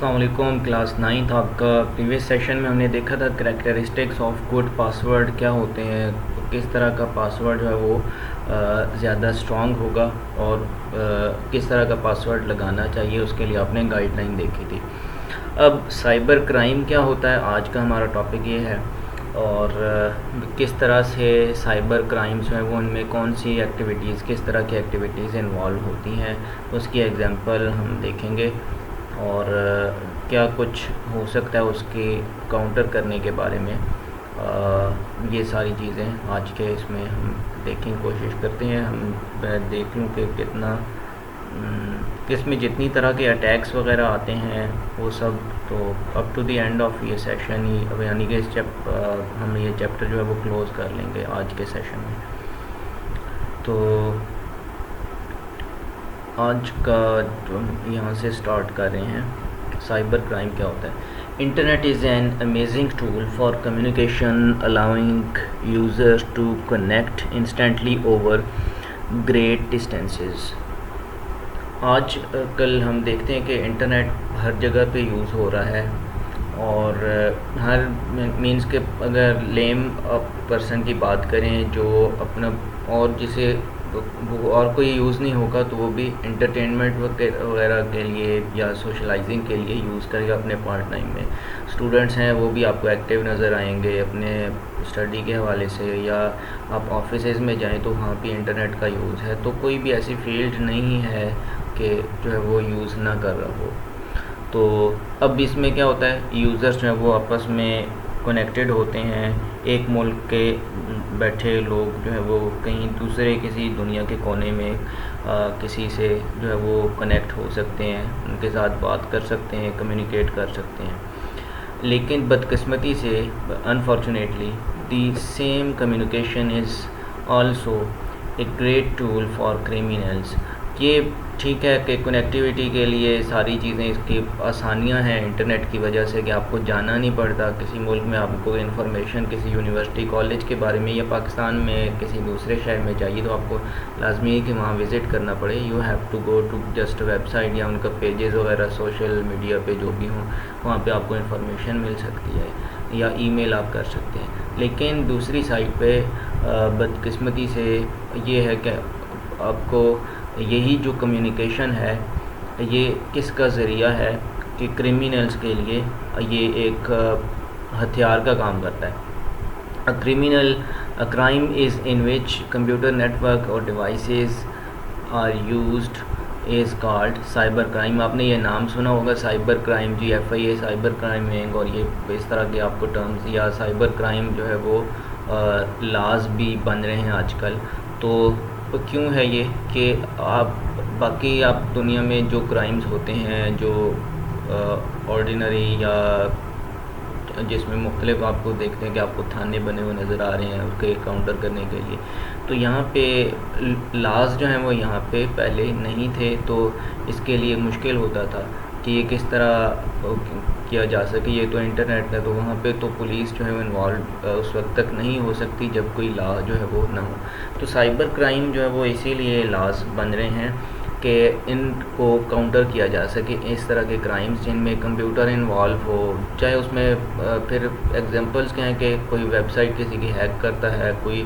अस्सलाम वालेकुम। Class 9th आपका प्रीवियस सेशन में हमने देखा था करैक्टरिस्टिक्स ऑफ गुड पासवर्ड क्या होते हैं, किस तरह का पासवर्ड जो है वो ज़्यादा स्ट्रॉन्ग होगा और किस तरह का पासवर्ड लगाना चाहिए, उसके लिए आपने गाइडलाइन देखी थी। अब साइबर क्राइम क्या होता है, आज का हमारा टॉपिक ये है। और किस तरह से साइबर क्राइम्स जो है वो उनमें कौन सी एक्टिविटीज़, किस तरह की एक्टिविटीज़ इन्वॉल्व होती हैं, उसकी एग्जांपल हम देखेंगे और क्या कुछ हो सकता है उसके काउंटर करने के बारे में। ये सारी चीज़ें आज के इसमें हम देखने की कोशिश करते हैं। मैं देख लूँ कि कितना इसमें जितनी तरह के अटैक्स वगैरह आते हैं वो सब, तो up to the end of ये सेशन ही, अब यानी कि हम ये चैप्टर जो है वो क्लोज़ कर लेंगे आज के सेशन में। तो आज का जो यहाँ से स्टार्ट कर रहे हैं, साइबर क्राइम क्या होता है। Internet is an amazing tool for communication allowing users to connect instantly over great distances. आज कल हम देखते हैं कि इंटरनेट हर जगह पे यूज़ हो रहा है और हर मीन्स के अगर लेम पर्सन की बात करें जो अपना और जिसे वो और कोई यूज़ नहीं होगा तो वो भी एंटरटेनमेंट वगैरह के लिए या सोशलाइजिंग के लिए यूज़ करेगा अपने पार्ट टाइम में। स्टूडेंट्स हैं वो भी आपको एक्टिव नज़र आएंगे अपने स्टडी के हवाले से, या आप ऑफिसेज़ में जाएं तो वहाँ भी इंटरनेट का यूज़ है। तो कोई भी ऐसी फील्ड नहीं है कि जो है वो यूज़ ना कर रहा हो। तो अब इसमें क्या होता है, यूज़र्स जो है वो आपस में कनेक्टेड होते हैं। एक मुल्क के बैठे लोग जो है वो कहीं दूसरे किसी दुनिया के कोने में किसी से जो है वो कनेक्ट हो सकते हैं, उनके साथ बात कर सकते हैं, कम्युनिकेट कर सकते हैं। लेकिन बदकिस्मती से unfortunately the same communication is also a great tool for criminals. ये ठीक है कि कनेक्टिविटी के लिए सारी चीज़ें, इसकी आसानियां हैं इंटरनेट की वजह से कि आपको जाना नहीं पड़ता किसी मुल्क में। आपको इन्फॉर्मेशन किसी यूनिवर्सिटी कॉलेज के बारे में या पाकिस्तान में किसी दूसरे शहर में चाहिए तो आपको लाजमी है कि वहाँ विज़िट करना पड़े। You have to go to just website या उनका पेजेस वगैरह सोशल मीडिया पे जो भी हों, वहाँ पे आपको इन्फॉर्मेशन मिल सकती है या ईमेल आप कर सकते हैं। लेकिन दूसरी साइड पे बदकिस्मती से ये है कि आपको यही जो कम्युनिकेशन है ये किसका ज़रिया है कि क्रिमिनल्स के लिए ये एक हथियार का काम करता है। A crime is in which computer network और devices are used is called cyber crime. आपने ये नाम सुना होगा cyber crime, GFIA cyber criming, और ये इस तरह के आपको टर्म्स, या साइबर क्राइम जो है वो लाज भी बन रहे हैं आजकल। तो क्यों है ये कि आप बाकी आप दुनिया में जो क्राइम्स होते हैं जो ऑर्डिनरी या जिसमें मुख्तलिफ आपको देखते हैं कि आपको थाने बने हुए नज़र आ रहे हैं उसके काउंटर करने के लिए, तो यहाँ पे लाज जो हैं वो यहाँ पे पहले नहीं थे। तो इसके लिए मुश्किल होता था कि ये किस तरह किया जा सके। ये तो इंटरनेट है तो वहाँ पे तो पुलिस जो है वो इन्वॉल्व उस वक्त तक नहीं हो सकती जब कोई लॉ जो है वो ना हो। तो साइबर क्राइम जो है वो इसीलिए लॉज बन रहे हैं कि इनको काउंटर किया जा सके, इस तरह के क्राइम्स जिनमें कंप्यूटर इन्वॉल्व हो। चाहे उसमें फिर एग्जांपल्स क्या हैं कि कोई वेबसाइट किसी की हैक करता है, कोई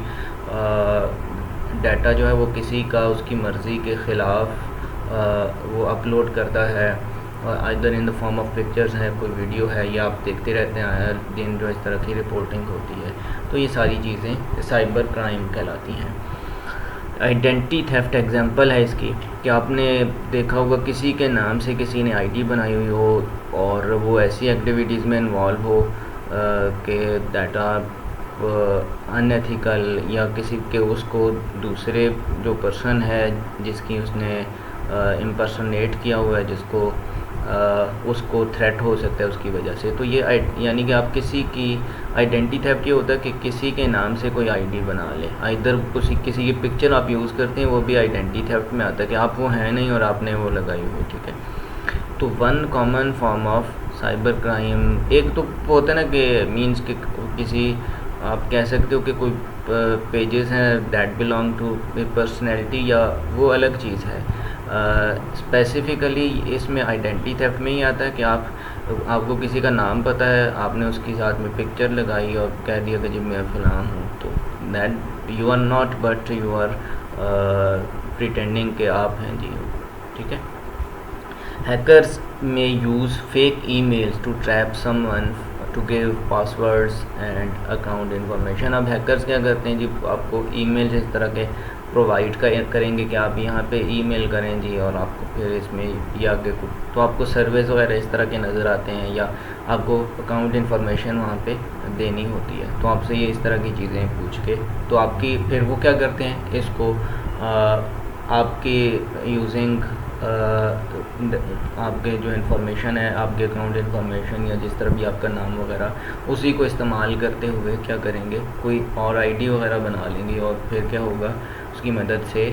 डाटा जो है वो किसी का उसकी मर्ज़ी के ख़िलाफ़ वो अपलोड करता है, either in the form of pictures है, कोई वीडियो है, या आप देखते रहते हैं हर दिन जो इस तरह की रिपोर्टिंग होती है। तो ये सारी चीज़ें साइबर क्राइम कहलाती हैं। आइडेंटिटी थेफ्ट एग्जांपल है इसकी कि आपने देखा होगा किसी के नाम से किसी ने आईडी बनाई हुई हो और वो ऐसी एक्टिविटीज़ में इन्वॉल्व हो कि डाटा अनएथिकल, या किसी के उसको दूसरे जो पर्सन है जिसकी उसने इम्पर्सनेट किया हुआ है, जिसको उसको थ्रेट हो सकता है उसकी वजह से। तो ये यानी कि आप किसी की आइडेंटिटी थेफ्ट ये होता है कि किसी के नाम से कोई आईडी बना ले, इधर किसी की पिक्चर आप यूज़ करते हैं, वो भी आइडेंटिटी थेफ्ट में आता है कि आप वो हैं नहीं और आपने वो लगाई हुई, ठीक है। तो one common form of cyber crime, एक तो होता है ना कि मीन्स कि किसी, आप कह सकते हो कि कोई पेजेस हैं that belong to a personality, या वो अलग चीज़ है। स्पेसिफ़िकली इसमें आइडेंटिटी थेफ्ट में ही आता है कि आपको किसी का नाम पता है, आपने उसके साथ में पिक्चर लगाई और कह दिया कि जी मैं फ़लाँ हूँ, तो that you are not but you are pretending कि आप हैं जी, ठीक है। Hackers may use fake emails to trap someone to give passwords and account information. अब हैकर्स क्या करते हैं जी, आपको ईमेल इस तरह के प्रोवाइड करेंगे कि आप यहाँ पे ईमेल करें जी, और आपको फिर इसमें या आगे तो आपको सर्विस वगैरह इस तरह के नज़र आते हैं, या आपको अकाउंट इन्फॉर्मेशन वहाँ पे देनी होती है, तो आपसे ये इस तरह की चीज़ें पूछ के तो आपकी फिर वो क्या करते हैं, इसको आपकी यूजिंग आपके जो इन्फॉर्मेशन है, आपके अकाउंट इन्फॉर्मेशन या जिस तरह भी आपका नाम वगैरह, उसी को इस्तेमाल करते हुए क्या करेंगे, कोई और आईडी वगैरह बना लेंगे, और फिर क्या होगा, उसकी मदद से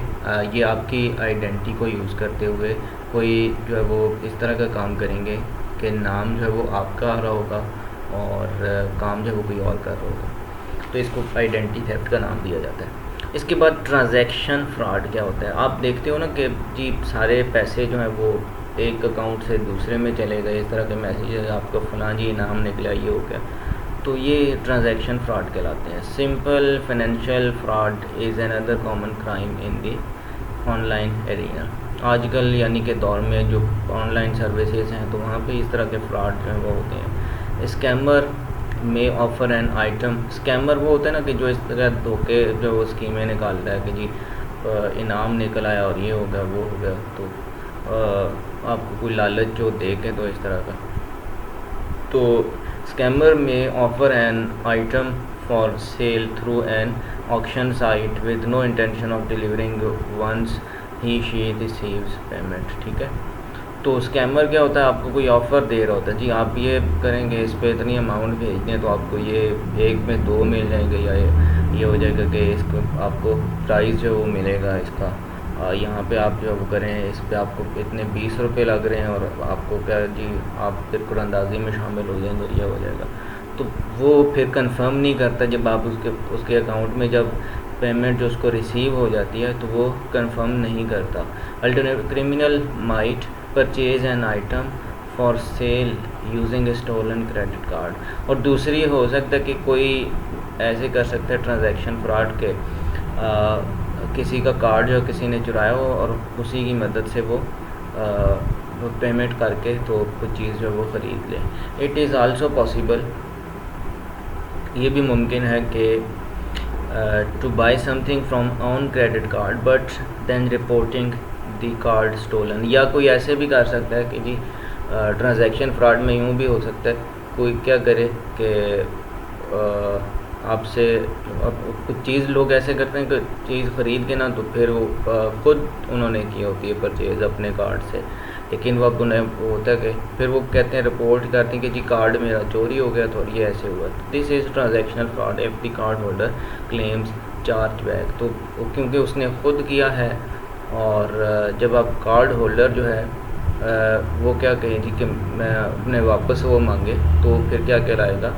ये आपकी आइडेंटिटी को यूज़ करते हुए कोई जो है वो इस तरह का काम करेंगे कि नाम जो है वो आपका आ रहा होगा और काम जो है वो कोई और कर रहा होगा, तो इसको आइडेंटिटी थेफ्ट का नाम दिया जाता है। इसके बाद ट्रांजैक्शन फ्रॉड क्या होता है। आप देखते हो ना कि जी सारे पैसे जो हैं वो एक अकाउंट से दूसरे में चले गए, इस तरह के मैसेज, आपका फलां जी नाम निकला, ये हो गया, तो ये ट्रांजैक्शन फ्रॉड कहलाते हैं। Simple financial fraud is another common crime in the online arena. आजकल यानी कि दौर में जो ऑनलाइन सर्विसेज हैं, तो वहाँ पे इस तरह के फ्रॉड जो हैं वो होते हैं। Scammer may offer an item. Scammer वो होता है ना कि जो इस तरह धोखे जो वो स्कीमें निकालता है कि जी इनाम निकल आया और ये हो गया वो हो गया, तो आपको कोई लालच जो दे के, तो इस तरह का। तो scammer may offer an item for sale through an auction site with no intention of delivering once he she receives payment, ठीक है। तो स्कैमर क्या होता है, आपको कोई ऑफ़र दे रहा होता है, जी आप ये करेंगे, इस पे इतनी अमाउंट भेज दें तो आपको ये एक में 2 मिल जाएंगे, या ये हो जाएगा कि इसको आपको प्राइस जो वो मिलेगा इसका, यहाँ पे आप जो वो करें, इस पे आपको इतने 20 रुपये लग रहे हैं, और आपको क्या जी आप फिर कुरानंदाजी में शामिल हो जाएंगे, ये हो जाएगा। तो वो फिर कंफर्म नहीं करता, जब आप उसके अकाउंट में जब पेमेंट जो उसको रिसीव हो जाती है तो वो कंफर्म नहीं करता। Alternative criminal might purchase an item for sale using a stolen credit card. और दूसरी हो सकता है कि कोई ऐसे कर सकता है ट्रांजैक्शन फ्रॉड के किसी का कार्ड जो किसी ने चुराया हो और उसी की मदद से वो पेमेंट करके तो कुछ चीज़ जो वो ख़रीद ले। इट इज़ आल्सो पॉसिबल, ये भी मुमकिन है कि to buy something from on credit card but then reporting the card stolen. या कोई ऐसे भी कर सकता है कि जी ट्रांजैक्शन फ्रॉड में यूँ भी हो सकता है, कोई क्या करे कि आपसे कुछ चीज़ लोग ऐसे करते हैं कि चीज़ ख़रीद के ना तो फिर वो खुद उन्होंने की होती है परचेज़ अपने कार्ड से, लेकिन वो अब उन्हें होता है कि फिर वो कहते हैं, रिपोर्ट करते हैं कि जी कार्ड मेरा चोरी हो गया, तो ये ऐसे हुआ। This is transactional fraud if the card holder claims charge back. तो क्योंकि उसने खुद किया है, और जब आप कार्ड होल्डर जो है वो क्या कहें जी कि मैं अपने वापस वो मांगे, तो फिर क्या कहलाएगा,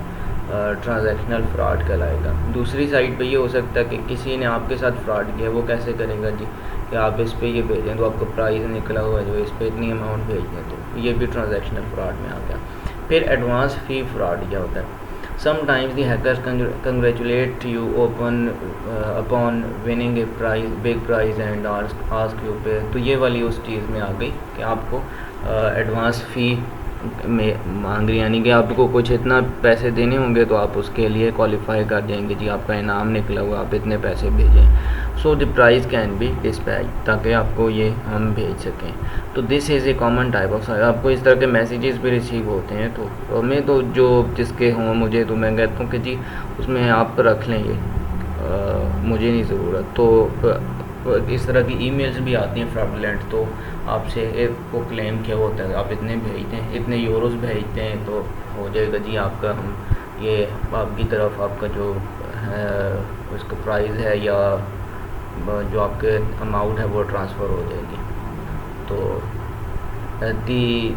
ट्रांजैक्शनल फ्रॉड कहलाएगा। दूसरी साइड पे ये हो सकता है कि किसी ने आपके साथ फ्रॉड किया, वो कैसे करेगा जी कि आप इस पे ये भेजें तो आपको प्राइस निकला हुआ है जो इस पे इतनी अमाउंट भेज दें, तो ये भी ट्रांजैक्शनल फ्रॉड में आ गया। फिर एडवांस फ़ी फ्रॉड क्या होता है। Sometimes the hackers congratulate you upon winning a prize big prize and ask you pay. तो ये वाली उस चीज़ में आ गई कि आपको एडवांस फ़ी में मांग रही, यानी कि आपको कुछ इतना पैसे देने होंगे तो आप उसके लिए क्वालिफाई कर जाएंगे, जी आपका इनाम निकला हुआ, आप इतने पैसे भेजें। So the price can be dispatch, ताकि आपको ये हम भेज सकें। तो this is a common type of, आपको इस तरह के मैसेजेस भी रिसीव होते हैं। तो मैं तो जो जिसके हों मुझे, तो मैं कहता हूँ कि जी उसमें आप रख लें, ये मुझे नहीं ज़रूरत। तो इस तरह की ईमेल्स भी आती हैं फ्रॉडलेंट, तो आपसे एक को क्लेम किया होता है, आप इतने भेजते हैं, इतने यूरोस भेजते हैं तो हो जाएगा जी आपका, हम ये आपकी तरफ आपका जो है उसका प्राइस है या जो आपके अमाउंट है वो ट्रांसफ़र हो जाएगी। तो the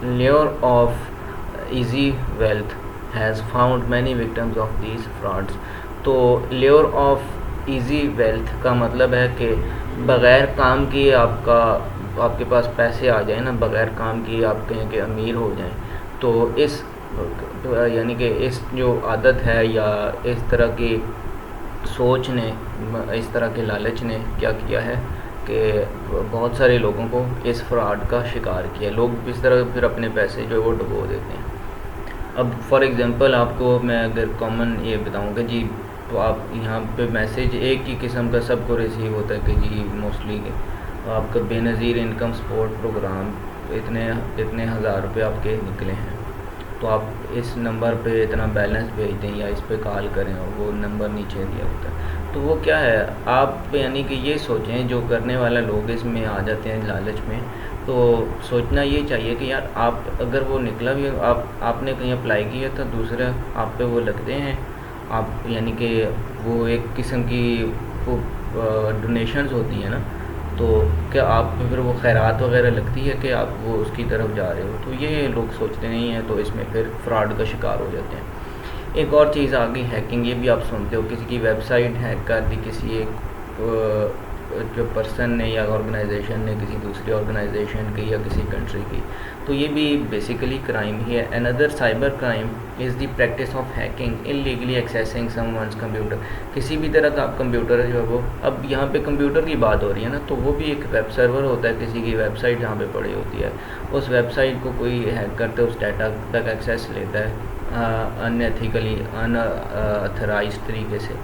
layer of easy wealth has found many victims of these frauds. तो लेयर ऑफ इजी वेल्थ का मतलब है कि बग़ैर काम किए आपका तो आपके पास पैसे आ जाए ना बग़ैर काम किए, आप कहें कि अमीर हो जाएं, तो इस यानी कि इस जो आदत है या इस तरह की सोच ने, इस तरह के लालच ने क्या किया है कि बहुत सारे लोगों को इस फ्रॉड का शिकार किया। लोग इस तरह फिर अपने पैसे जो है वो डुबो देते हैं। अब फॉर एग्ज़ाम्पल आपको मैं अगर कॉमन ये बताऊँ कि जी, तो आप यहाँ पे मैसेज एक ही किस्म का सबको रिसीव होता है कि जी मोस्टली कि आपका बेनज़ीर इनकम सपोर्ट प्रोग्राम इतने इतने हज़ार रुपये आपके निकले हैं, तो आप इस नंबर पे इतना बैलेंस भेज दें या इस पे कॉल करें, और वो नंबर नीचे दिया होता है। तो वो क्या है, आप यानी कि ये सोचें, जो करने वाला लोग इसमें आ जाते हैं लालच में, तो सोचना ये चाहिए कि यार आप अगर वो निकला भी, आपने कहीं अप्लाई किया था, दूसरे आप पे वो लगते हैं, आप यानी कि वो एक किस्म की वो डोनेशंस होती हैं ना, तो क्या आप पे फिर वो खैरात वगैरह लगती है कि आप वो उसकी तरफ जा रहे हो, तो ये लोग सोचते नहीं हैं, तो इसमें फिर फ्रॉड का शिकार हो जाते हैं। एक और चीज़ आ गई हैकिंग, ये भी आप सुनते हो, किसी की वेबसाइट हैक कर दी किसी एक जो पर्सन ने या ऑर्गेनाइजेशन ने, किसी दूसरी ऑर्गेनाइजेशन की या किसी कंट्री की, तो ये भी बेसिकली क्राइम ही है। Another cyber crime is the practice of hacking illegally accessing someone's computer. किसी भी तरह का आप कंप्यूटर जो है वो, अब यहाँ पे कंप्यूटर की बात हो रही है ना, तो वो भी एक वेब सर्वर होता है, किसी की वेबसाइट जहाँ पे पड़ी होती है, उस वेबसाइट को कोई हैक करते उस डाटा तक एक्सेस लेता है अनएथिकली, अनऑथराइज्ड तरीके से,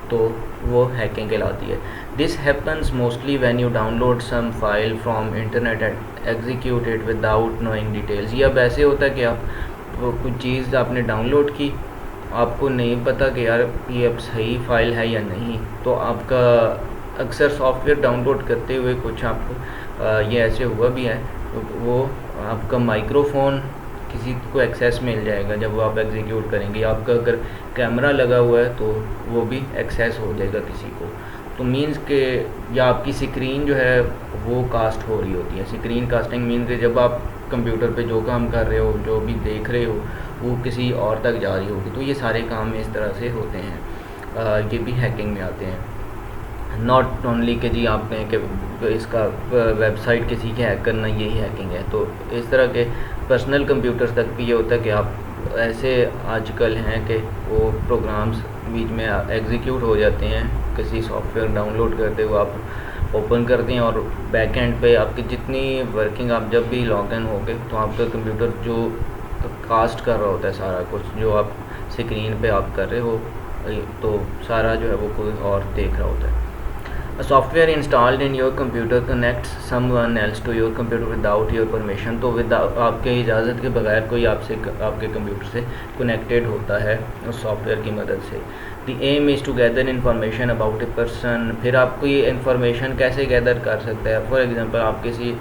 तो वो हैकिंग कहलाती है। This happens mostly when you download some file from internet and execute it without knowing details. ये अब ऐसे होता है कि आप वो कुछ चीज़ आपने डाउनलोड की, आपको नहीं पता कि यार ये अब सही फ़ाइल है या नहीं, तो आपका अक्सर सॉफ्टवेयर डाउनलोड करते हुए कुछ आपको ये ऐसे हुआ भी है, वो आपका माइक्रोफोन किसी को एक्सेस मिल जाएगा जब वो आप एग्जीक्यूट करेंगे, आपका अगर कैमरा लगा हुआ है तो वो भी एक्सेस हो जाएगा किसी को। तो मीन्स के या आपकी स्क्रीन जो है वो कास्ट हो रही होती है। स्क्रीन कास्टिंग मीन्स के जब आप कंप्यूटर पे जो काम कर रहे हो, जो भी देख रहे हो, वो किसी और तक जा रही होगी, तो ये सारे काम इस तरह से होते हैं, ये भी हैकिंग में आते हैं। नॉट ओनली कि जी आप कहें कि इसका वेबसाइट किसी के हैक करना यही हैकिंग है, तो इस तरह के पर्सनल कंप्यूटर्स तक भी ये होता है कि आप ऐसे आजकल हैं कि वो प्रोग्राम्स बीच में एग्जीक्यूट हो जाते हैं, किसी सॉफ्टवेयर डाउनलोड करते हुए आप ओपन करते हैं, और बैक एंड पे आपकी जितनी वर्किंग, आप जब भी लॉग इन होगे तो आपका कंप्यूटर जो कास्ट कर रहा होता है सारा कुछ, जो आप स्क्रीन पे आप कर रहे हो, तो सारा जो है वो कोई और देख रहा होता है। A software installed in your computer connects someone else to your computer without your permission। तो विदाउट आपके इजाज़त के बगैर कोई आपसे आपके कंप्यूटर से कनेक्टेड होता है उस सॉफ्टवेयर की मदद से। The aim is to gather information about a person। फिर आपको ये इन्फॉर्मेशन कैसे गैदर कर सकता है? फॉर एग्जांपल आप किसी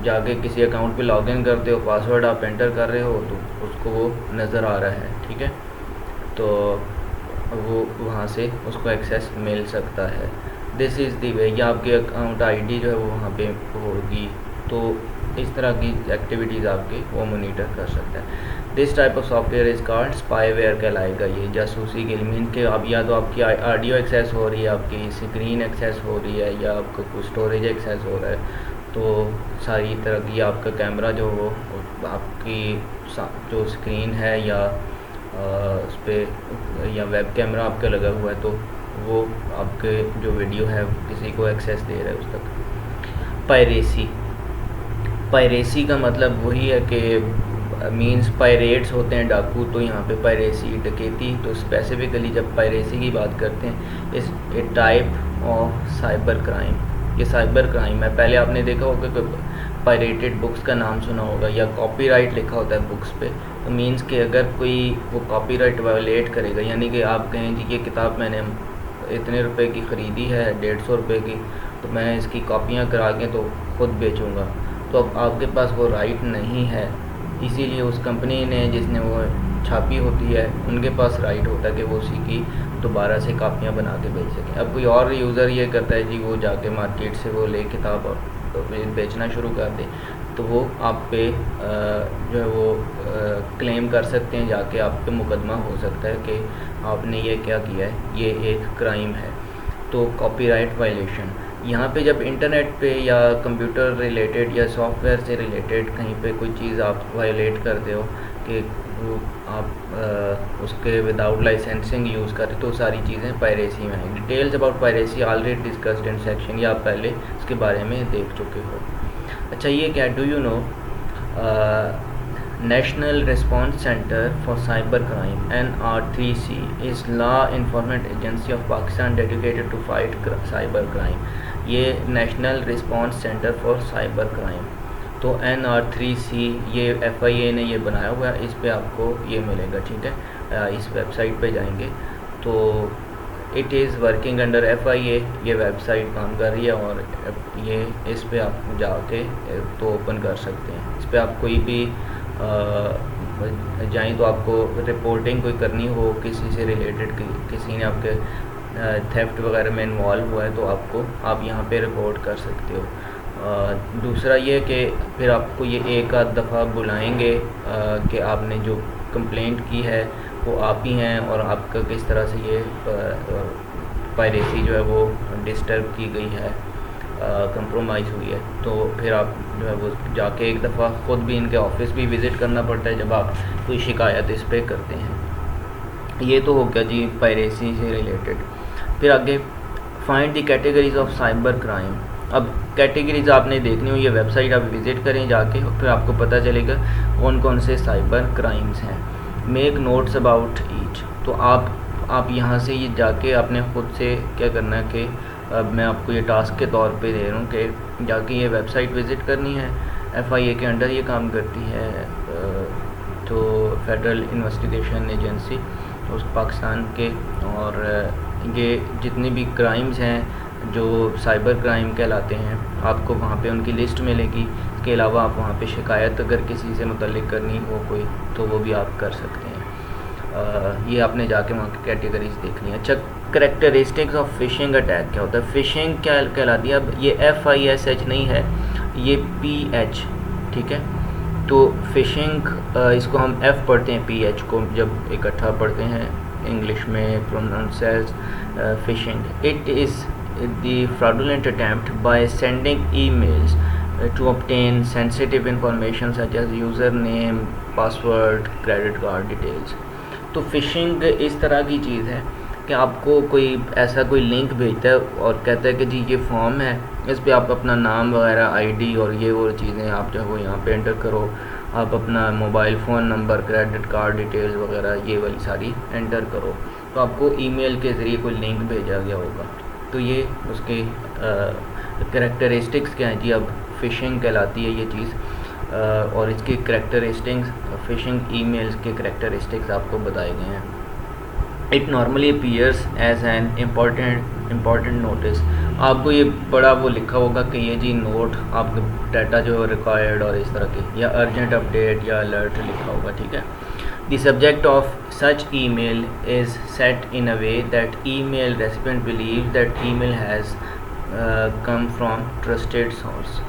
जाके किसी अकाउंट पे लॉगिन करते हो, पासवर्ड आप एंटर कर रहे हो, तो उसको वो नज़र आ रहा है, ठीक है, तो वो वहाँ से उसको एक्सेस मिल सकता है। दिस इज़ दी वे, या आपके अकाउंट आईडी जो है वो वहाँ पे होगी, तो इस तरह की एक्टिविटीज़ आपके वो मोनीटर कर सकता है। This type of software is called spyware कहलाएगा। ये जासूसी के मीन के अब या तो आपकी ऑडियो एक्सेस हो रही है, आपकी स्क्रीन एक्सेस हो रही है, या आपका कुछ स्टोरेज एक्सेस हो रहा है, तो सारी तरह की आपका कैमरा जो वो आपकी जो स्क्रीन है या उस पर या वेब कैमरा आपका लगा हुआ है, तो वो आपके जो वीडियो है किसी को एक्सेस दे रहा है उस तक। पायरेसी, पायरेसी का मतलब वही है कि मींस पायरेट्स होते हैं डाकू, तो यहाँ पे पायरेसी डकैती। तो स्पेसिफिकली जब पायरेसी की बात करते हैं, इस ए टाइप ऑफ साइबर क्राइम, ये साइबर क्राइम है। पहले आपने देखा होगा कि पायरेटेड बुक्स का नाम सुना होगा, या कॉपीराइट लिखा होता है बुक्स पे, तो मींस कि अगर कोई वो कॉपीराइट वायलेट करेगा, यानी कि आप कहें जी ये किताब मैंने इतने रुपए की ख़रीदी है, 150 रुपये की, तो मैं इसकी कॉपियाँ करा के तो ख़ुद बेचूँगा, तो अब आपके पास वो राइट नहीं है। इसीलिए उस कंपनी ने जिसने वो छापी होती है, उनके पास राइट होता है कि वो उसी की दोबारा से कापियाँ बना के बेच सकें। अब कोई और यूज़र ये करता है जी, वो जाके मार्केट से वो ले किताब और तो बेचना शुरू कर दे, तो वो आप पे जो है वो क्लेम कर सकते हैं, जाके आप पे मुकदमा हो सकता है कि आपने ये क्या किया है, ये एक क्राइम है। तो कॉपीराइट वायलेशन, यहाँ पे जब इंटरनेट पे या कंप्यूटर रिलेटेड या सॉफ्टवेयर से रिलेटेड कहीं पे कोई चीज़ आप वायलेट करते हो कि वो आप उसके विदाउट लाइसेंसिंग यूज़ करते, तो सारी चीज़ें पायरेसी में हैं। Details about piracy already discussed in section, या आप पहले इसके बारे में देख चुके हो। अच्छा, ये क्या, do you know National Response Center for Cyber Crime (NR3C) is law enforcement agency of Pakistan dedicated to fight cyber crime। ये national response centre for cyber crime, तो NR3C ये FIA ने ये बनाया हुआ है, इस पे आपको ये मिलेगा, ठीक है। इस वेबसाइट पे जाएंगे तो it is working under FIA, ये वेबसाइट काम कर रही है और ये इस पे आप जाके तो ओपन कर सकते हैं। इस पे आप कोई भी जाएँ तो आपको रिपोर्टिंग कोई करनी हो किसी से रिलेटेड, किसी ने आपके थेफ्ट वगैरह में इन्वॉल्व हुआ है तो आप यहाँ पे रिपोर्ट कर सकते हो। दूसरा ये कि फिर आपको ये एक आध दफ़ा बुलाएंगे कि आपने जो कंप्लेंट की है वो आप ही हैं और आपका किस तरह से ये पायरेसी जो है वो डिस्टर्ब की गई है, कंप्रोमाइज़ हुई है, तो फिर आप जो है वो जाके एक दफ़ा ख़ुद भी इनके ऑफिस भी विज़िट करना पड़ता है जब आप कोई शिकायत इस पर करते हैं। ये तो हो गया जी पायरेसी से रिलेटेड। फिर आगे find the categories of cyber crime. अब कैटेगरीज आपने देखनी हो, ये वेबसाइट आप विज़िट करें जाके, फिर आपको पता चलेगा कौन कौन से साइबर क्राइम्स हैं। मेक नोट्स अबाउट ईच, तो आप यहाँ से ये जाके आपने ख़ुद से क्या करना है कि अब मैं आपको ये टास्क के तौर पे दे रहा हूँ कि जाके ये वेबसाइट विज़िट करनी है। FIA के अंडर ये काम करती है, तो फेडरल इन्वेस्टिगेशन एजेंसी उस पाकिस्तान के, और ये जितने भी क्राइम्स हैं जो साइबर क्राइम कहलाते हैं आपको वहाँ पे उनकी लिस्ट मिलेगी। इसके अलावा आप वहाँ पे शिकायत अगर किसी से मुतल्लिक करनी हो कोई, तो वो भी आप कर सकते हैं। ये आपने जाके वहाँ की कैटेगरीज देखनी है। अच्छा, करैक्टरिस्टिक्स ऑफ फ़िशिंग अटैक क्या होता है? फ़िशिंग क्या कहलाती है? अब ये FISH नहीं है, ये PH, ठीक है। तो फ़िशिंग इसको हम F पढ़ते हैं, PH को जब इकट्ठा पढ़ते हैं इंग्लिश में pronounce as phishing. It is the fraudulent attempt by sending emails to obtain sensitive information such as user name, password, credit card details। तो फ़िशिंग इस तरह की चीज़ है कि आपको कोई ऐसा कोई लिंक भेजता है और कहता है कि जी ये फॉर्म है, इस पे आप अपना नाम वगैरह ID और ये वो चीज़ें आप जो है वो यहाँ पे एंटर करो, आप अपना mobile phone number, credit card details वगैरह ये वाली सारी एंटर करो, तो आपको ईमेल के ज़रिए कोई लिंक भेजा गया होगा। तो ये उसके करैक्टरिस्टिक्स क्या हैं जी? अब फ़िशिंग कहलाती है ये चीज़, और इसकी करैक्टरिस्टिक्स फ़िशिंग ईमेल्स के करैक्टरिस्टिक्स आपको बताए गए हैं। It normally appears as an important notice, आपको ये बड़ा वो लिखा होगा कि ये जी नोट आपका डाटा जो है रिक्वायर्ड और इस तरह के, या अर्जेंट अपडेट या अलर्ट लिखा होगा, ठीक है। The subject of such email is set in a way that email recipient believes that email has come from trusted source।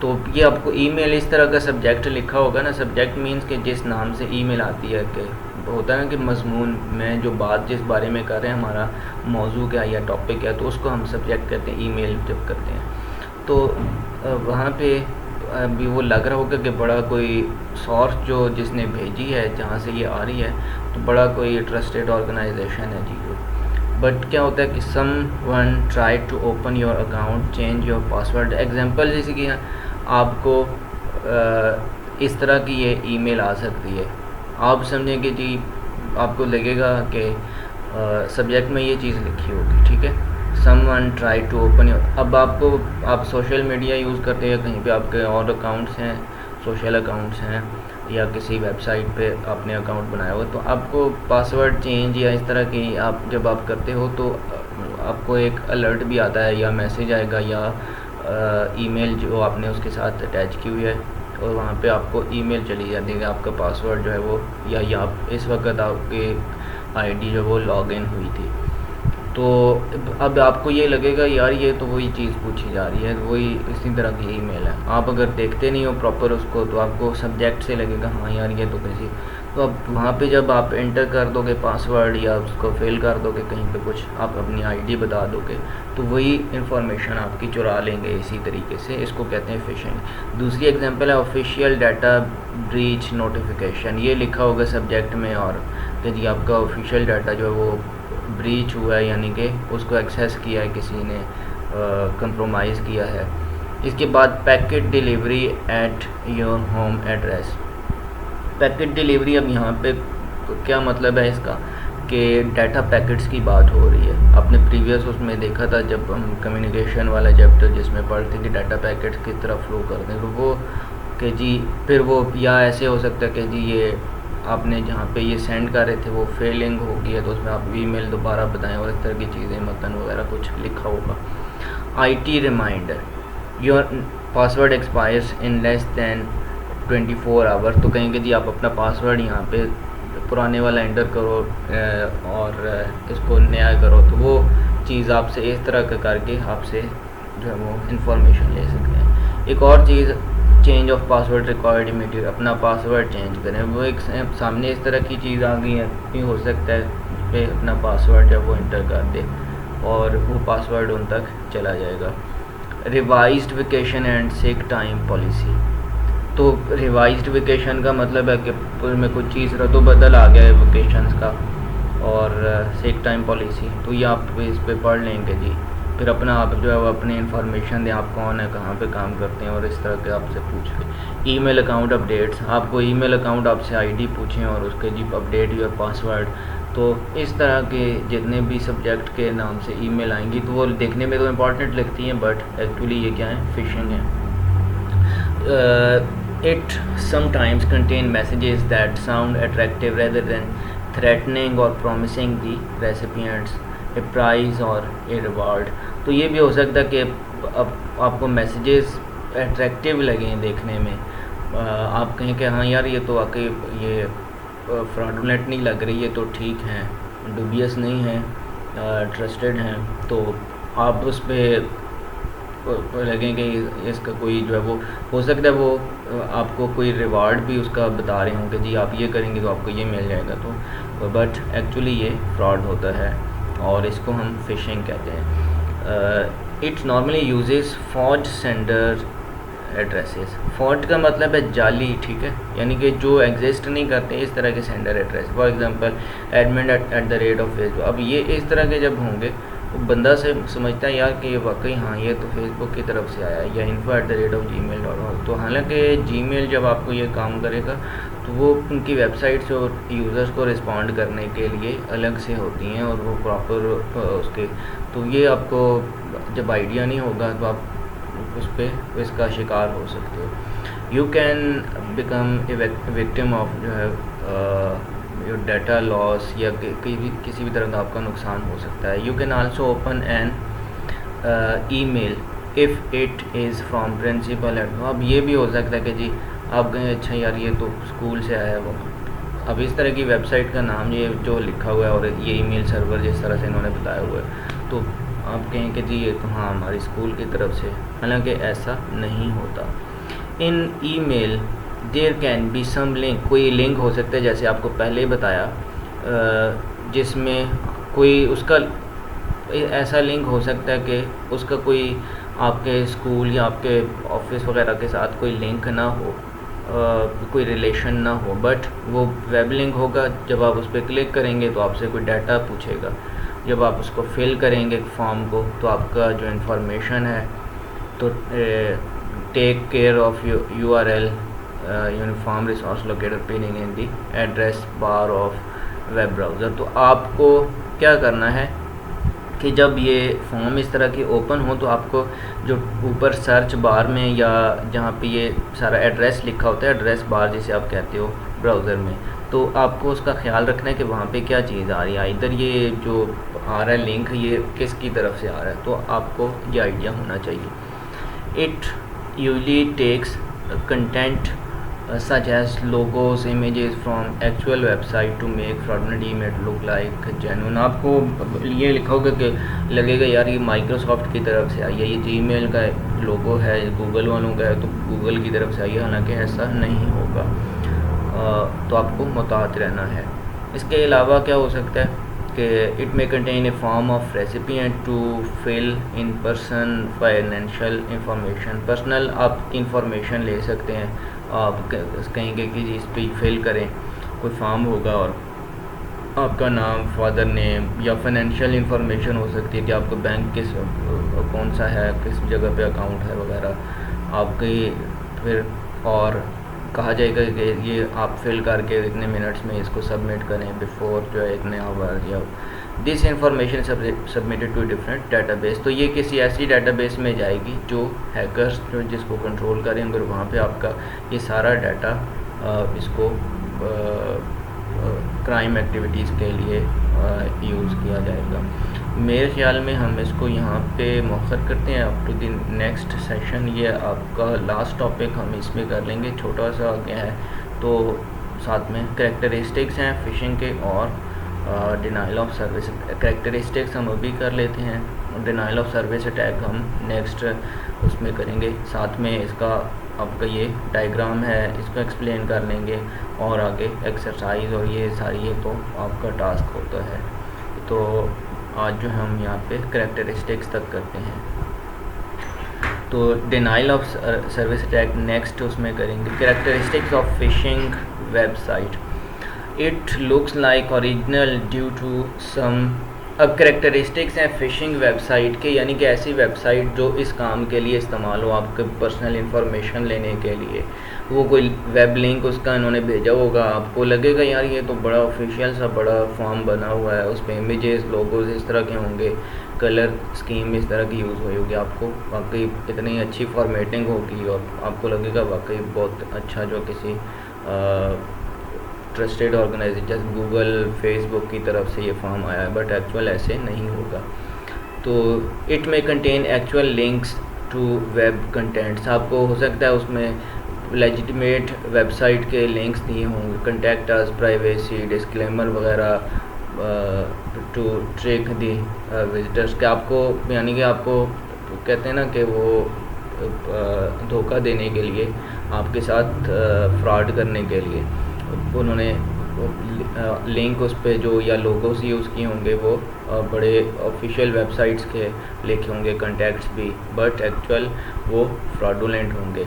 तो ये आपको ईमेल इस तरह का सब्जेक्ट लिखा होगा ना, सब्जेक्ट मीन्स कि जिस नाम से ईमेल आती है, कि होता है ना कि मजमून में जो बात जिस बारे में कर रहे हैं, हमारा मौजू क्या या टॉपिक है, तो उसको हम सब्जेक्ट कहते हैं ईमेल जब करते हैं। तो वहाँ पे अभी वो लग रहा होगा कि बड़ा कोई सोर्स जो जिसने भेजी है जहाँ से ये आ रही है, तो बड़ा कोई ट्रस्टेड ऑर्गेनाइजेशन है जी। बट क्या होता है कि someone try to open your account, change your password. Example जैसे कि आपको इस तरह की ये ईमेल आ सकती है, आप समझें कि जी आपको लगेगा कि सब्जेक्ट में ये चीज़ लिखी होगी, ठीक है, someone try to open your. अब आप सोशल मीडिया यूज़ करते हैं, कहीं पे आपके और अकाउंट्स हैं, सोशल अकाउंट्स हैं, या किसी वेबसाइट पे आपने अकाउंट बनाया हो, तो आपको पासवर्ड चेंज या इस तरह की जब आप करते हो तो आपको एक अलर्ट भी आता है या मैसेज आएगा या ईमेल जो आपने उसके साथ अटैच की हुई है, और वहाँ पे आपको ईमेल चली जाती है कि आपका पासवर्ड जो है वो, या आप इस वक्त आपकी ID जो वो लॉगिन हुई थी। तो अब आपको ये लगेगा यार ये तो वही चीज़ पूछी जा रही है, वही इसी तरह की ईमेल है। आप अगर देखते नहीं हो प्रॉपर उसको तो आपको सब्जेक्ट से लगेगा हाँ यार ये तो किसी, तो अब वहाँ पे जब आप एंटर कर दोगे पासवर्ड या उसको फिल कर दोगे कहीं पे कुछ, आप अपनी आईडी बता दोगे तो वही इंफॉर्मेशन आपकी चुरा लेंगे इसी तरीके से। इसको कहते हैं फ़िशिंग। दूसरी एग्जांपल है ऑफिशियल डाटा ब्रीच नोटिफिकेशन। ये लिखा होगा सब्जेक्ट में और कि जी आपका ऑफिशियल डाटा जो है वो ब्रीच हुआ है, यानी कि उसको एक्सेस किया है किसी ने, कंप्रोमाइज़ किया है। इसके बाद packet delivery at your home address. Packet delivery, अब यहाँ पे क्या मतलब है इसका कि डाटा पैकेट्स की बात हो रही है। आपने प्रीवियस उसमें देखा था जब हम कम्युनिकेशन वाला चैप्टर जिसमें पढ़ते कि डाटा पैकेट्स किस तरह फ्लो करते हैं, तो वो कि जी फिर वो या ऐसे हो सकता है कि जी ये आपने जहाँ पे ये सेंड कर रहे थे वो फेलिंग हो गई है तो उसमें आप ईमेल दोबारा बताएं और इस तरह की चीज़ें, मतन वगैरह कुछ लिखा होगा। IT reminder, your password expires in less than 24 hour. तो कहेंगे जी आप अपना पासवर्ड यहाँ पे पुराने वाला एंटर करो और इसको नया करो, तो वो चीज़ आपसे इस तरह का करके आपसे जो है वो इंफॉर्मेशन ले सकते हैं। एक और चीज़, change of password required immediate, अपना पासवर्ड चेंज करें। वो एक सामने इस तरह की चीज़ आ गई है, ये हो सकता है पे अपना पासवर्ड जब वो इंटर कर दे और वो पासवर्ड उन तक चला जाएगा। Revised vacation and sick time policy. तो रिवाइज्ड वेकेशन का मतलब है कि उसमें कुछ चीज़ रद्द बदल आ गया है वेकेशंस का, और सिक टाइम पॉलिसी तो ये आप इस पे पढ़ लेंगे जी। फिर अपना आप जो है वो अपनी इन्फॉर्मेशन दें, आप कौन है, कहाँ पे काम करते हैं और इस तरह के आपसे पूछ के। ईमेल अकाउंट अपडेट्स, आपको ईमेल अकाउंट आपसे आईडी पूछें और उसके जी अपडेट योर पासवर्ड। तो इस तरह के जितने भी सब्जेक्ट के नाम से ईमेल आएंगी तो वो देखने में तो इम्पॉर्टेंट लगती हैं बट एक्चुअली ये क्या है, फिशिंग है। It sometimes contain messages that sound attractive rather than threatening or promising the recipients a prize or a reward। तो ये भी हो सकता है कि अब आपको मैसेजेस अट्रैक्टिव लगें देखने में, आप कहें कि हाँ यार ये तो वाकई ये फ्रॉडुलेंट नहीं लग रही, ये तो ठीक है, डुबियस नहीं है, ट्रस्टेड हैं, तो आप उस पर लगें कि इसका कोई जो है वो हो सकता है वो आपको कोई रिवार्ड भी उसका बता रहे हों कि जी आप ये करेंगे तो आपको ये मिल जाएगा, तो बट एक्चुअली ये फ्रॉड होता है और इसको हम फिशिंग कहते हैं। It's normally uses forge sender addresses. Forge का मतलब है जाली, ठीक है, यानी कि जो एग्जिस्ट नहीं करते इस तरह के sender address. For example admin at the rate of Facebook. अब ये इस तरह के जब होंगे तो बंदा से समझता है यार कि ये वाकई हाँ ये तो फेसबुक की तरफ से आया है, या info@gmail.com। तो हालांकि जीमेल जब आपको ये काम करेगा तो वो उनकी वेबसाइट से और यूज़र्स को रिस्पॉन्ड करने के लिए अलग से होती हैं और वो प्रॉपर उसके, तो ये आपको जब आइडिया नहीं होगा तो आप उस पर इसका शिकार हो सकते हो। You can become a victim of जो है डाटा लॉस या किसी भी तरह का आपका नुकसान हो सकता है। You can also open an email if it is from principal at. अब ये भी हो सकता है कि जी आप कहें अच्छा यार ये तो स्कूल से आया है वो, अब इस तरह की वेबसाइट का नाम ये जो लिखा हुआ है और ये ईमेल सर्वर जिस तरह से इन्होंने बताया हुआ है, तो आप कहें कि जी ये तो हाँ हमारी स्कूल की तरफ से, हालांकि ऐसा नहीं होता। In email there can be some link, कोई लिंक हो सकता है जैसे आपको पहले ही बताया, जिसमें कोई उसका ऐसा लिंक हो सकता है कि उसका कोई आपके स्कूल या आपके ऑफिस वगैरह के साथ कोई लिंक ना हो, कोई रिलेशन ना हो, बट वो वेब लिंक होगा। जब आप उस पर क्लिक करेंगे तो आपसे कोई डाटा पूछेगा, जब आप उसको फिल करेंगे फॉर्म को तो आपका जो इन्फॉर्मेशन है, तो take care of URL uniform resource locator pin in the address bar of web browser. तो आपको क्या करना है कि जब ये फॉर्म इस तरह की ओपन हो तो आपको जो ऊपर सर्च बार में या जहाँ पे ये सारा एड्रेस लिखा होता है, एड्रेस बार जिसे आप कहते हो ब्राउज़र में, तो आपको उसका ख्याल रखना है कि वहाँ पे क्या चीज़ आ रही है। इधर ये जो आ रहा है लिंक ये किसकी तरफ से आ रहा है, तो आपको ये आइडिया होना चाहिए। It usually takes content such as logos, images from actual website to make fraudulent email look like genuine। आपको ये लिखा होगा कि लगेगा यार ये माइक्रोसॉफ्ट की तरफ से आई है, ये जीमेल का लोगो है, गूगल वालों का है तो गूगल की तरफ से आई है, हालांकि ऐसा नहीं होगा। तो आपको मुताहत रहना है। इसके अलावा क्या हो सकता है कि it may contain a form of recipient to fill in person financial information. Personal आप इंफॉर्मेशन ले सकते हैं, आप कहेंगे कि इस पर फिल करें, कोई फॉर्म होगा और आपका नाम, फादर नेम या फाइनेंशियल इंफॉर्मेशन हो सकती है कि आपका बैंक किस कौन सा है, किस जगह पे अकाउंट है वगैरह आपकी, फिर और कहा जाएगा कि ये आप फिल करके इतने मिनट्स में इसको सबमिट करें बिफोर जो है इतने आवर, या this information submitted to different database. तो ये किसी ऐसी डाटाबेस में जाएगी जो हैकर्स जो जिसको कंट्रोल करेंगे और वहाँ पे आपका ये सारा डाटा इसको क्राइम एक्टिविटीज़ के लिए यूज़ किया जाएगा। मेरे ख्याल में हम इसको यहाँ पे मौखर करते हैं up to the next session. ये आपका लास्ट टॉपिक हम इसमें कर लेंगे, छोटा सा आगे है तो साथ में करैक्टरिस्टिक्स हैं फ़िशिंग के और डिनाइल ऑफ सर्विस। करैक्टरिस्टिक्स हम अभी कर लेते हैं, डिनाइल ऑफ सर्विस अटैक हम नेक्स्ट उसमें करेंगे। साथ में इसका आपका ये डायग्राम है, इसको एक्सप्लेन कर लेंगे और आगे एक्सरसाइज और ये सारी ये तो आपका टास्क होता है। तो आज जो हम यहाँ पे करैक्टरिस्टिक्स तक करते हैं, तो denial of service attack next उसमें करेंगे। Characteristics of phishing website, it looks like original due to some. अब करैक्टरिस्टिक्स हैं फ़िशिंग वेबसाइट के, यानी कि ऐसी वेबसाइट जो इस काम के लिए इस्तेमाल हो, आपके पर्सनल इंफॉर्मेशन लेने के लिए। वो कोई वेब लिंक उसका इन्होंने भेजा होगा, आपको लगेगा यार ये तो बड़ा ऑफिशियल सा बड़ा फॉर्म बना हुआ है, उस पर इमेजेस लोगोज इस तरह के होंगे, कलर स्कीम इस तरह की यूज़ हुई होगी, आपको वाकई इतनी अच्छी फॉर्मेटिंग होगी और आपको लगेगा वाकई बहुत अच्छा जो किसी ट्रस्टेड ऑर्गेनाइजेशन जैसे गूगल, फेसबुक की तरफ से ये फॉर्म आया है, बट एक्चुअल ऐसे नहीं होगा। तो it may contain actual links to web contents, आपको हो सकता है उसमें लेजिटिमेट वेबसाइट के लिंक्स दिए होंगे, कंटेक्ट अस, प्राइवेसी, डिस्क्लेमर वगैरह, टू ट्रिक दी विजिटर्स के, आपको यानी कि आपको कहते हैं ना कि वो धोखा देने के लिए, आपके साथ फ्रॉड करने के लिए उन्होंने लिंक उस पे जो या लोगोस यूज़ किए होंगे वो बड़े ऑफिशियल वेबसाइट्स के लिखे होंगे, कॉन्टैक्ट्स भी, बट एक्चुअल वो फ्रॉडुलेंट होंगे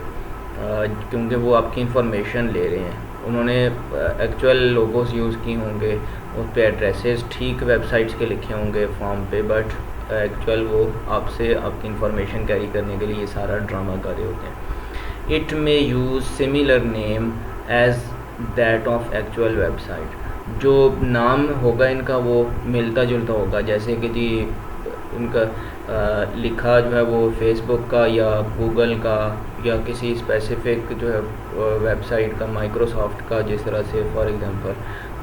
क्योंकि वो आपकी इंफॉर्मेशन ले रहे हैं। उन्होंने एक्चुअल लोगोस यूज़ किए होंगे, उस पर एड्रेसेस ठीक वेबसाइट्स के लिखे होंगे फॉर्म पे, बट एक्चुअल वो आपसे आपकी इंफॉर्मेशन कैरी करने के लिए ये सारा ड्रामा कर रहे होते हैं। It may use similar name as that of actual website, जो नाम होगा इनका वो मिलता जुलता होगा, जैसे कि जी इनका लिखा जो है वो फेसबुक का या गूगल का या किसी स्पेसिफिक जो है वेबसाइट का, माइक्रोसॉफ्ट का जिस तरह से फॉर एग्जांपल,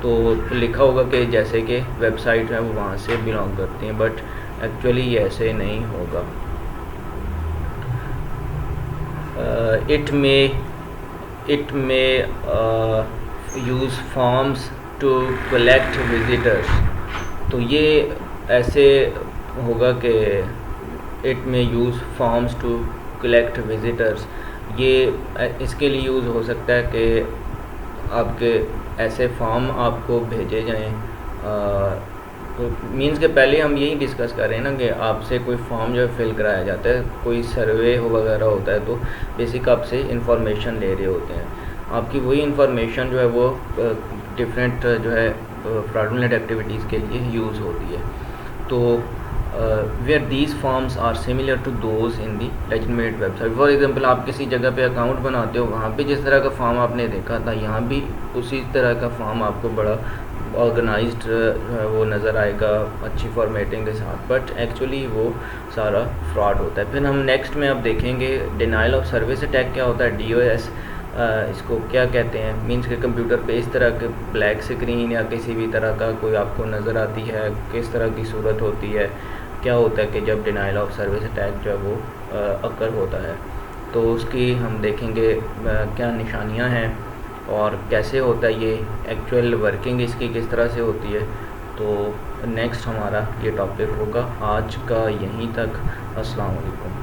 तो लिखा होगा कि जैसे कि वेबसाइट है वो वहाँ से बिलोंग करती हैं, बट एक्चुअली ये ऐसे नहीं होगा। it may use forms to collect visitors, तो ये ऐसे होगा कि it may use forms to collect visitors, ये इसके लिए यूज़ हो सकता है कि आपके ऐसे फॉर्म आपको भेजे जाएं, तो मीन्स के पहले हम यही डिस्कस कर रहे हैं ना कि आपसे कोई फॉर्म जो है फिल कराया जाता है, कोई सर्वे हो वगैरह होता है, तो बेसिक आपसे इंफॉर्मेशन ले रहे होते हैं, आपकी वही इंफॉर्मेशन जो है वो डिफरेंट जो है फ्रॉडुलेंट एक्टिविटीज़ के लिए यूज़ होती है। तो where these forms are similar to those in the legitimate website. For example आप किसी जगह पे अकाउंट बनाते हो, वहाँ पे जिस तरह का फॉर्म आपने देखा था, यहाँ भी उसी तरह का फॉर्म आपको बड़ा ऑर्गेनाइज्ड जो है वो नज़र आएगा अच्छी फॉर्मेटिंग के साथ, बट एक्चुअली वो सारा फ्रॉड होता है। फिर हम नेक्स्ट में अब देखेंगे डिनाइल ऑफ सर्विस अटैक क्या होता है, DOS इसको क्या कहते हैं। मीन्स के कंप्यूटर पे इस तरह के ब्लैक स्क्रीन या किसी भी तरह का कोई आपको नज़र आती है, किस तरह की सूरत होती है, क्या होता है कि जब डिनाइल ऑफ सर्विस अटैक जो है वो अकर होता है, तो उसकी हम देखेंगे क्या निशानियां हैं और कैसे होता है ये, एक्चुअल वर्किंग इसकी किस तरह से होती है। तो नेक्स्ट हमारा ये टॉपिक होगा। आज का यहीं तक। अस्सलाम वालेकुम।